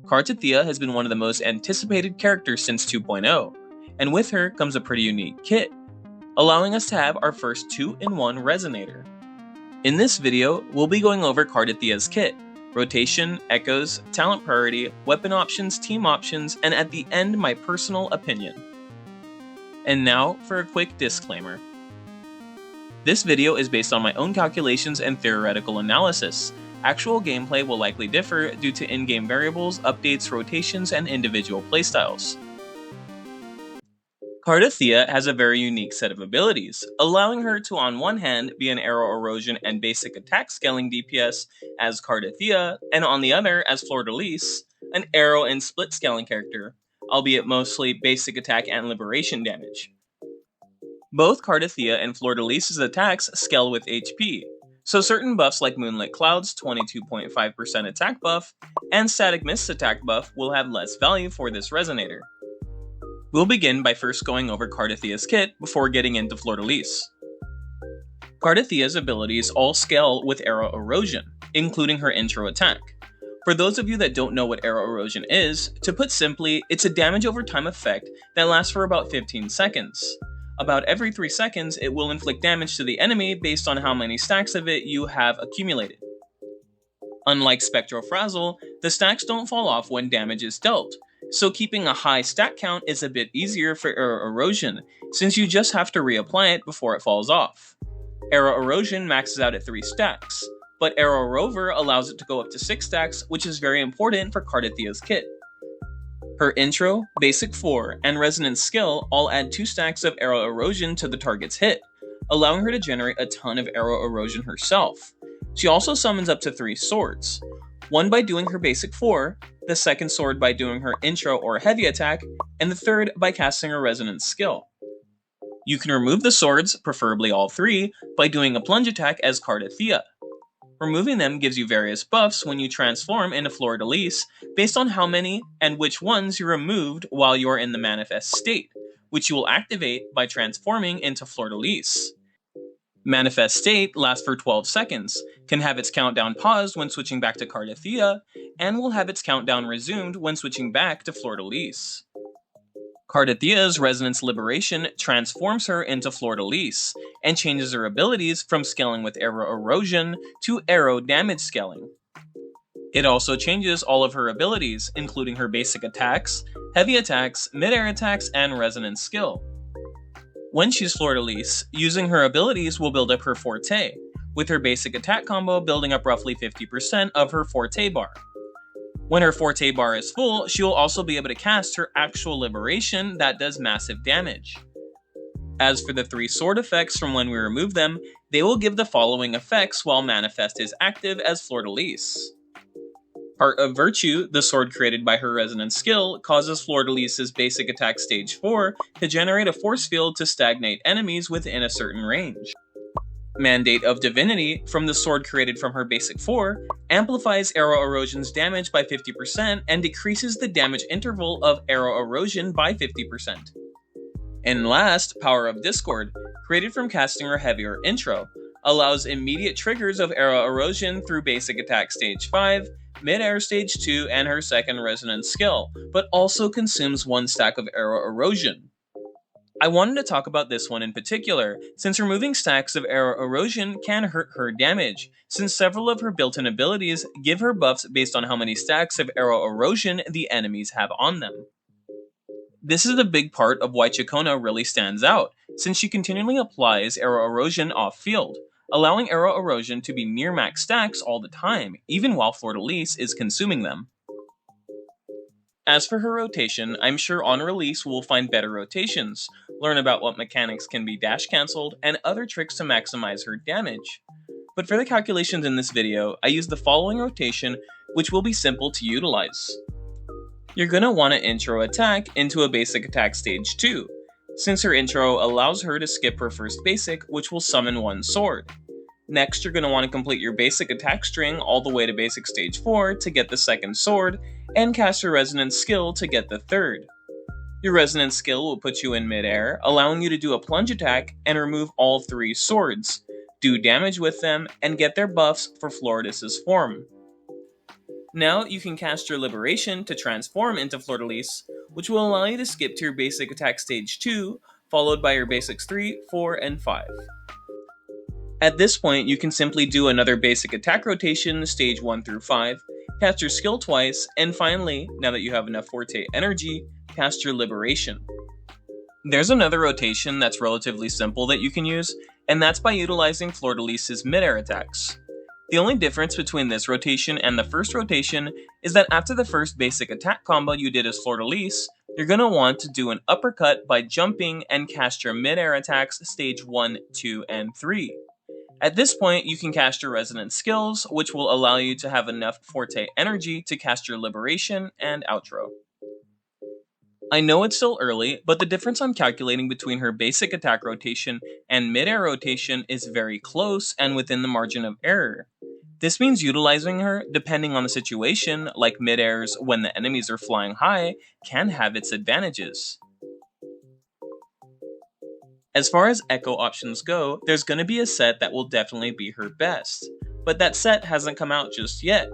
Cartethyia has been one of the most anticipated characters since 2.0, and with her comes a pretty unique kit, allowing us to have our first 2-in-1 Resonator. In this video, we'll be going over Cartethia's kit, rotation, echoes, talent priority, weapon options, team options, and at the end my personal opinion. And now for a quick disclaimer. This video is based on my own calculations and theoretical analysis. Actual gameplay will likely differ due to in-game variables, updates, rotations, and individual playstyles. Cartethyia has a very unique set of abilities, allowing her to on one hand be an Aero Erosion and basic attack scaling DPS as Cartethyia, and on the other as Fleurdelys, an Aero and split scaling character, albeit mostly basic attack and liberation damage. Both Cartethyia and Fleurdelys' attacks scale with HP, so certain buffs like Moonlit Cloud's 22.5% attack buff and Static Mist's attack buff will have less value for this Resonator. We'll begin by first going over Cartethia's kit before getting into Fleurdelys. Cartethia's abilities all scale with Aero Erosion, including her intro attack. For those of you that don't know what Aero Erosion is, to put simply, it's a damage over time effect that lasts for about 15 seconds. About every 3 seconds, it will inflict damage to the enemy based on how many stacks of it you have accumulated. Unlike Spectrofrazzle, the stacks don't fall off when damage is dealt, so keeping a high stack count is a bit easier for Aero Erosion, since you just have to reapply it before it falls off. Aero Erosion maxes out at 3 stacks, but Aero Rover allows it to go up to 6 stacks, which is very important for Cartethia's kit. Her intro, basic 4, and resonance skill all add 2 stacks of Aero Erosion to the target's hit, allowing her to generate a ton of Aero Erosion herself. She also summons up to 3 swords, one by doing her basic 4, the second sword by doing her intro or heavy attack, and the third by casting her resonance skill. You can remove the swords, preferably all 3, by doing a plunge attack as Cartethyia. Removing them gives you various buffs when you transform into Fleurdelys based on how many and which ones you removed while you're in the manifest state, which you will activate by transforming into Fleurdelys. Manifest state lasts for 12 seconds, can have its countdown paused when switching back to Cartethyia, and will have its countdown resumed when switching back to Fleurdelys. Cartethia's Resonance Liberation transforms her into Fleurdelys, and changes her abilities from scaling with Aero Erosion to Aero Damage scaling. It also changes all of her abilities, including her basic attacks, heavy attacks, mid-air attacks, and resonance skill. When she's Fleurdelys, using her abilities will build up her Forte, with her basic attack combo building up roughly 50% of her Forte bar. When her Forte bar is full, she will also be able to cast her actual Liberation that does massive damage. As for the 3 sword effects from when we remove them, they will give the following effects while Manifest is active as Fleurdelys. Heart of Virtue, the sword created by her resonance skill, causes Fleurdelys' basic attack stage 4 to generate a force field to stagnate enemies within a certain range. Mandate of Divinity, from the sword created from her basic 4, amplifies Aero Erosion's damage by 50% and decreases the damage interval of Aero Erosion by 50%. And last, Power of Discord, created from casting her heavier intro, allows immediate triggers of Aero Erosion through basic attack stage 5, mid-air stage 2, and her second resonance skill, but also consumes 1 stack of Aero Erosion. I wanted to talk about this one in particular, since removing stacks of Aero Erosion can hurt her damage, since several of her built-in abilities give her buffs based on how many stacks of Aero Erosion the enemies have on them. This is a big part of why Chikona really stands out, since she continually applies Aero Erosion off-field, allowing Aero Erosion to be near max stacks all the time, even while Fleurdelys is consuming them. As for her rotation, I'm sure on release we'll find better rotations, learn about what mechanics can be dash cancelled, and other tricks to maximize her damage. But for the calculations in this video, I use the following rotation, which will be simple to utilize. You're going to want to intro attack into a basic attack stage 2, since her intro allows her to skip her first basic, which will summon 1 sword. Next, you're going to want to complete your basic attack string all the way to basic stage 4 to get the second sword, and cast your resonance skill to get the third. Your resonance skill will put you in mid-air, allowing you to do a plunge attack and remove all 3 swords, do damage with them, and get their buffs for Fleurdelys' form. Now you can cast your Liberation to transform into Fleurdelys, which will allow you to skip to your basic attack stage 2, followed by your basics 3, 4, and 5. At this point, you can simply do another basic attack rotation, stage 1 through 5, cast your skill twice, and finally, now that you have enough Forte energy, cast your Liberation. There's another rotation that's relatively simple that you can use, and that's by utilizing Fleurdelys' mid-air attacks. The only difference between this rotation and the first rotation is that after the first basic attack combo you did as Fleurdelys, you're going to want to do an uppercut by jumping and cast your mid-air attacks stage 1, 2, and 3. At this point, you can cast your resonant skills, which will allow you to have enough Forte energy to cast your Liberation and outro. I know it's still early, but the difference I'm calculating between her basic attack rotation and mid-air rotation is very close and within the margin of error. This means utilizing her, depending on the situation, like mid-airs when the enemies are flying high, can have its advantages. As far as echo options go, there's going to be a set that will definitely be her best, but that set hasn't come out just yet.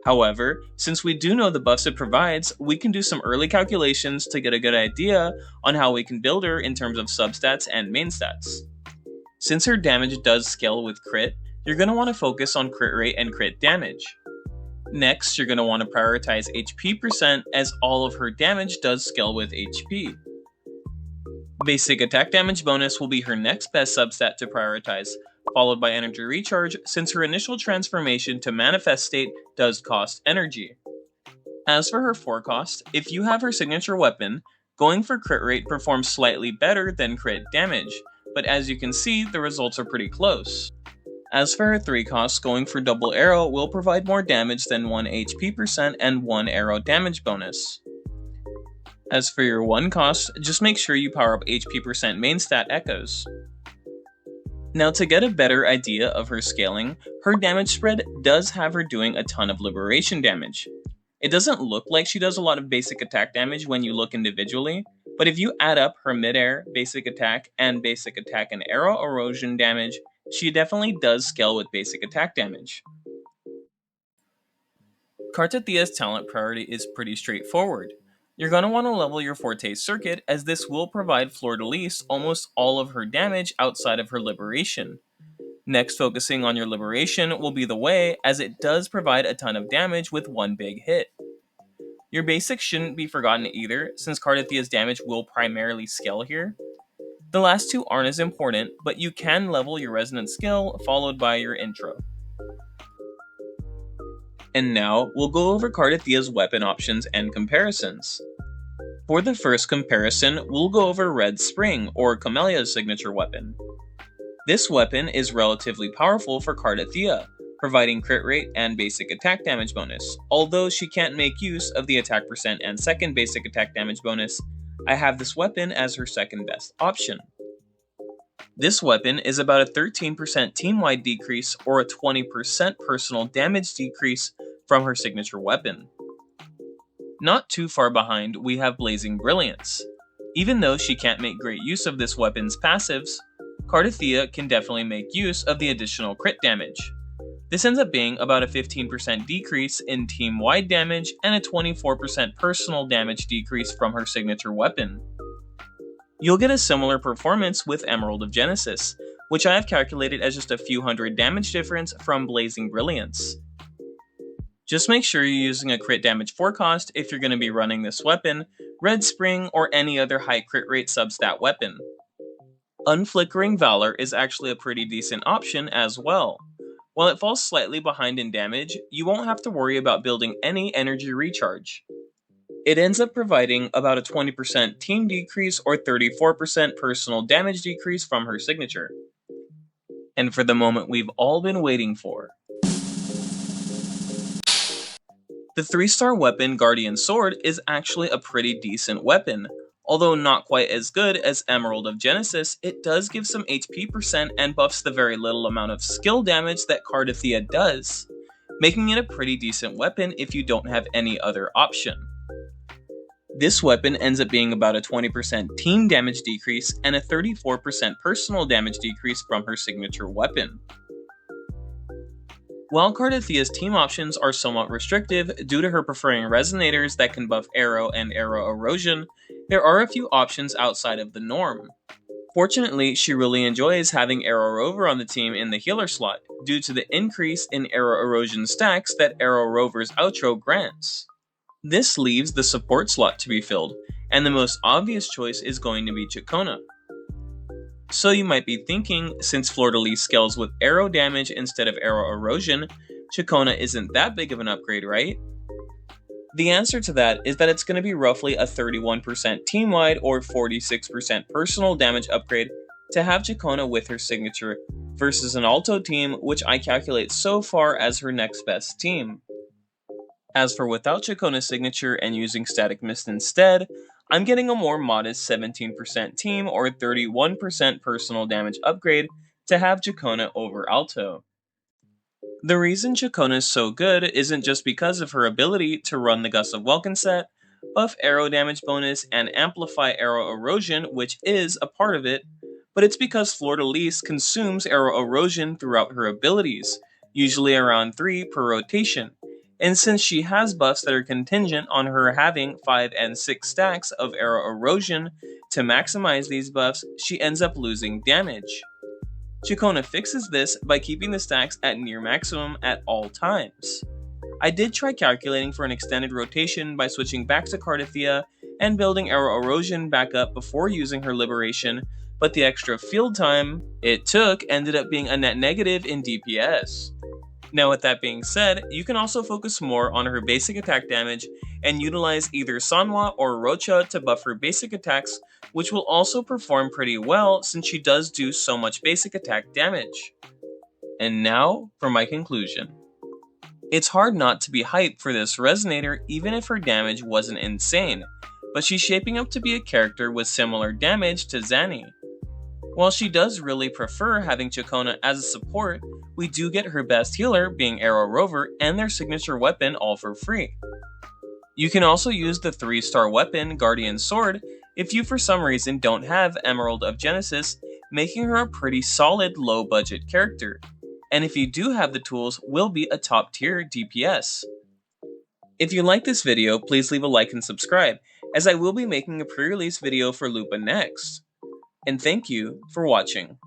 However, since we do know the buffs it provides, we can do some early calculations to get a good idea on how we can build her in terms of substats and main stats. Since her damage does scale with crit, you're going to want to focus on crit rate and crit damage. Next, you're going to want to prioritize HP percent as all of her damage does scale with HP. Basic attack damage bonus will be her next best substat to prioritize, followed by energy recharge since her initial transformation to manifest state does cost energy. As for her forecast, if you have her signature weapon, going for crit rate performs slightly better than crit damage, but as you can see, the results are pretty close. As for her 3 costs, going for double arrow will provide more damage than 1 HP percent and 1 arrow damage bonus. As for your 1 cost, just make sure you power up HP percent main stat echoes. Now to get a better idea of her scaling, her damage spread does have her doing a ton of Liberation damage. It doesn't look like she does a lot of basic attack damage when you look individually, but if you add up her mid-air, basic attack, and arrow erosion damage, she definitely does scale with basic attack damage. Cartethyia's talent priority is pretty straightforward. You're going to want to level your Forte circuit as this will provide Fleurdelys almost all of her damage outside of her Liberation. Next, focusing on your Liberation will be the way as it does provide a ton of damage with one big hit. Your basics shouldn't be forgotten either, since Cartethyia's damage will primarily scale here. The last two aren't as important, but you can level your resonant skill followed by your intro. And now, we'll go over Cartethyia's weapon options and comparisons. For the first comparison, we'll go over Red Spring, or Camellia's signature weapon. This weapon is relatively powerful for Cartethyia, providing crit rate and basic attack damage bonus. Although she can't make use of the attack percent and second basic attack damage bonus, I have this weapon as her second best option. This weapon is about a 13% team-wide decrease or a 20% personal damage decrease from her signature weapon. Not too far behind, we have Blazing Brilliance. Even though she can't make great use of this weapon's passives, Cartethyia can definitely make use of the additional crit damage. This ends up being about a 15% decrease in team-wide damage and a 24% personal damage decrease from her signature weapon. You'll get a similar performance with Emerald of Genesis, which I have calculated as just a few hundred damage difference from Blazing Brilliance. Just make sure you're using a crit damage forecast if you're going to be running this weapon, Red Spring, or any other high crit rate substat weapon. Unflickering Valor is actually a pretty decent option as well. While it falls slightly behind in damage, you won't have to worry about building any energy recharge. It ends up providing about a 20% team decrease or 34% personal damage decrease from her signature. And for the moment we've all been waiting for. The 3-star weapon Guardian Sword is actually a pretty decent weapon. Although not quite as good as Emerald of Genesis, it does give some HP percent and buffs the very little amount of skill damage that Cartethyia does, making it a pretty decent weapon if you don't have any other option. This weapon ends up being about a 20% team damage decrease and a 34% personal damage decrease from her signature weapon. While Cartethia's team options are somewhat restrictive due to her preferring Resonators that can buff Aero and Aero Erosion, there are a few options outside of the norm. Fortunately, she really enjoys having Aero Rover on the team in the healer slot, due to the increase in Aero Erosion stacks that Aero Rover's outro grants. This leaves the support slot to be filled, and the most obvious choice is going to be Chacona. So you might be thinking, since Fleurdelys scales with Aero damage instead of Aero Erosion, Chacona isn't that big of an upgrade, right? The answer to that is that it's going to be roughly a 31% team-wide or 46% personal damage upgrade to have Chacona with her signature, versus an Alto team which I calculate so far as her next best team. As for without Chacona's signature and using Static Mist instead, I'm getting a more modest 17% team or 31% personal damage upgrade to have Chacona over Alto. The reason Chacona is so good isn't just because of her ability to run the Gust of Welkin set, buff Aero damage bonus, and amplify Aero Erosion, which is a part of it, but it's because Fleurdelys consumes Aero Erosion throughout her abilities, usually around 3 per rotation. And since she has buffs that are contingent on her having 5 and 6 stacks of Aero Erosion to maximize these buffs, she ends up losing damage. Chacona fixes this by keeping the stacks at near maximum at all times. I did try calculating for an extended rotation by switching back to Cartethyia and building Aero Erosion back up before using her Liberation, but the extra field time it took ended up being a net negative in DPS. Now with that being said, you can also focus more on her basic attack damage and utilize either Sanwa or Rocha to buff her basic attacks, which will also perform pretty well since she does do so much basic attack damage. And now for my conclusion. It's hard not to be hyped for this Resonator even if her damage wasn't insane, but she's shaping up to be a character with similar damage to Zanny. While she does really prefer having Chacona as a support, we do get her best healer being Aero Rover and their signature weapon all for free. You can also use the 3-star weapon Guardian Sword if you for some reason don't have Emerald of Genesis, making her a pretty solid low budget character. And if you do have the tools, will be a top tier DPS. If you like this video, please leave a like and subscribe, as I will be making a pre-release video for Lupa next. And thank you for watching.